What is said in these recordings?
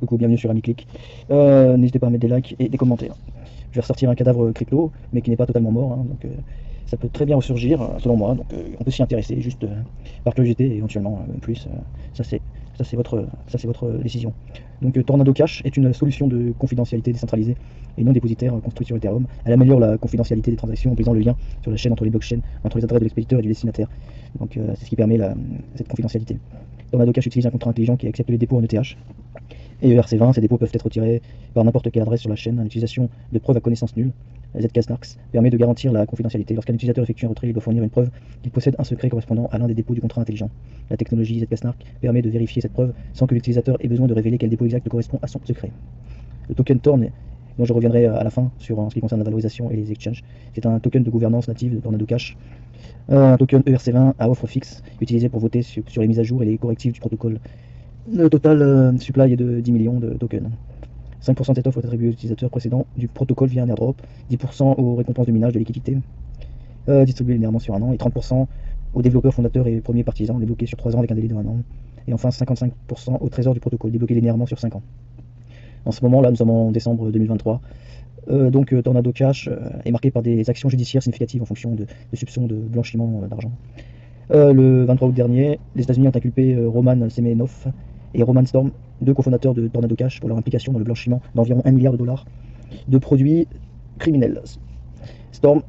Coucou, bienvenue sur AmiClick. N'hésitez pas à mettre des likes et des commentaires. Je vais ressortir un cadavre crypto, mais qui n'est pas totalement mort, hein, donc ça peut très bien ressurgir, selon moi. Donc on peut s'y intéresser, juste par curiosité et éventuellement plus. Ça c'est votre décision. Donc Tornado Cash est une solution de confidentialité décentralisée et non dépositaire construite sur Ethereum. Elle améliore la confidentialité des transactions en brisant le lien sur la chaîne entre les blockchains, entre les adresses de l'expéditeur et du destinataire. Donc c'est ce qui permet cette confidentialité. Tornado Cash utilise un contrat intelligent qui accepte les dépôts en ETH. Et ERC20, ces dépôts peuvent être retirés par n'importe quelle adresse sur la chaîne. L'utilisation de preuves à connaissance nulle, ZK-SNARKs, permet de garantir la confidentialité. Lorsqu'un utilisateur effectue un retrait, il doit fournir une preuve qu'il possède un secret correspondant à l'un des dépôts du contrat intelligent. La technologie ZK-SNARK permet de vérifier cette preuve sans que l'utilisateur ait besoin de révéler quel dépôt exact correspond à son secret. Le token Torn, dont je reviendrai à la fin en ce qui concerne la valorisation et les exchanges, c'est un token de gouvernance native de Tornado Cash. Un token ERC20 à offre fixe, utilisé pour voter sur les mises à jour et les correctifs du protocole. Le total supply est de 10 millions de tokens. 5% de cette offre est attribuée aux utilisateurs précédents du protocole via un airdrop, 10% aux récompenses de minage de liquidité, distribuées linéairement sur un an, et 30% aux développeurs fondateurs et premiers partisans, débloqués sur 3 ans avec un délai de 1 an. Et enfin 55% au trésor du protocole, débloqué linéairement sur 5 ans. En ce moment là, nous sommes en décembre 2023. Tornado Cash est marqué par des actions judiciaires significatives en fonction de soupçons de blanchiment d'argent. Le 23 août dernier, les États-Unis ont inculpé Roman Semenov et Roman Storm, deux cofondateurs de Tornado Cash, pour leur implication dans le blanchiment d'environ 1 milliard de dollars de produits criminels. Storm,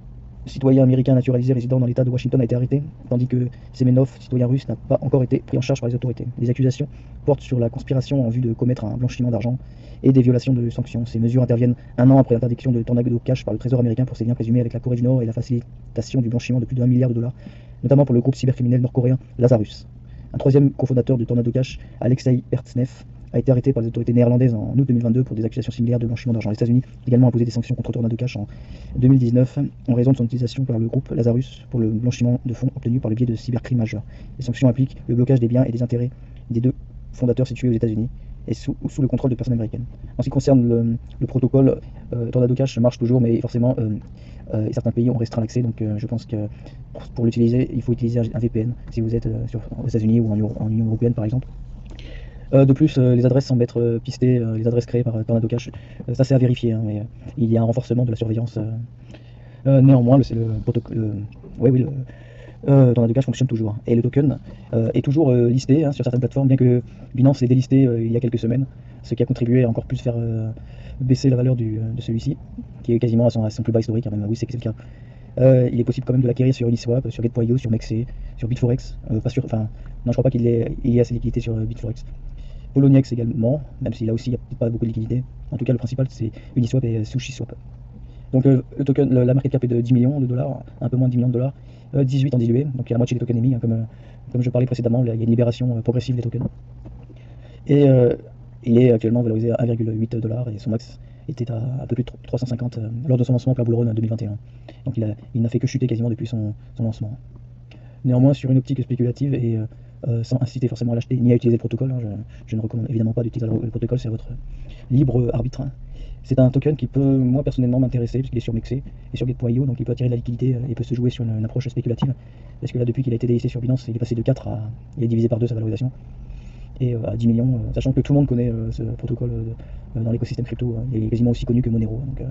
citoyen américain naturalisé résidant dans l'État de Washington, a été arrêté, tandis que Semenov, citoyen russe, n'a pas encore été pris en charge par les autorités. Les accusations portent sur la conspiration en vue de commettre un blanchiment d'argent et des violations de sanctions. Ces mesures interviennent un an après l'interdiction de Tornado Cash par le Trésor américain pour ses liens présumés avec la Corée du Nord et la facilitation du blanchiment de plus de 1 milliard de dollars, notamment pour le groupe cybercriminel nord-coréen Lazarus. Un troisième cofondateur de Tornado Cash, Alexei Pertsnev, a été arrêté par les autorités néerlandaises en août 2022 pour des accusations similaires de blanchiment d'argent. Les États-Unis ont également imposé des sanctions contre Tornado Cash en 2019 en raison de son utilisation par le groupe Lazarus pour le blanchiment de fonds obtenus par le biais de cybercrimes majeurs. Les sanctions impliquent le blocage des biens et des intérêts des deux fondateurs situés aux États-Unis et sous le contrôle de personnes américaines. En ce qui concerne le protocole, Tornado Cash marche toujours, mais forcément certains pays ont restreint l'accès, donc je pense que pour l'utiliser, il faut utiliser un VPN si vous êtes aux États-Unis ou en Union Européenne par exemple. De plus, les adresses semblent être pistées, les adresses créées par Tornado Cash. Ça c'est à vérifier, hein, mais il y a un renforcement de la surveillance. Néanmoins, Tornado Cash fonctionne toujours. Et le token est toujours listé sur certaines plateformes, bien que Binance l'ait délisté il y a quelques semaines, ce qui a contribué à encore plus faire baisser la valeur de celui-ci, qui est quasiment à son plus bas historique, hein, même. Oui, c'est le cas. Il est possible quand même de l'acquérir sur Uniswap, sur Get.io, sur Mexe, sur Bitforex. Pas sûr, enfin, non, je crois pas qu'il y ait assez de liquidité sur Bitforex. Poloniex également, même si là aussi il n'y a peut-être pas beaucoup de liquidité. En tout cas, le principal c'est Uniswap et SushiSwap. Donc le token, la market cap est de 10 millions de dollars, un peu moins de 10 millions de dollars, 18 en dilué, donc il y a la moitié des tokens émis, hein, comme je parlais précédemment, il y a une libération progressive des tokens. Et il est actuellement valorisé à 1,8 dollars et son max était à un peu plus de 350 lors de son lancement plein bull run en 2021. Donc il n'a fait que chuter quasiment depuis son lancement. Néanmoins, sur une optique spéculative et sans inciter forcément à l'acheter ni à utiliser le protocole, hein, je ne recommande évidemment pas d'utiliser le protocole, c'est à votre libre arbitre. C'est un token qui peut, moi personnellement, m'intéresser, puisqu'il est sur Mexe et sur Get.io, donc il peut attirer de la liquidité et peut se jouer sur une approche spéculative, parce que là, depuis qu'il a été délisté sur Binance, il est passé de 4 à... il est divisé par 2 sa valorisation, et à 10 millions, sachant que tout le monde connaît ce protocole dans l'écosystème crypto, hein, il est quasiment aussi connu que Monero. Donc,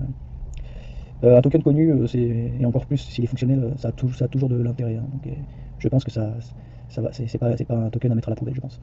un token connu, et encore plus s'il est fonctionnel, ça a toujours de l'intérêt, hein, donc je pense que c'est pas un token à mettre à la poubelle, je pense.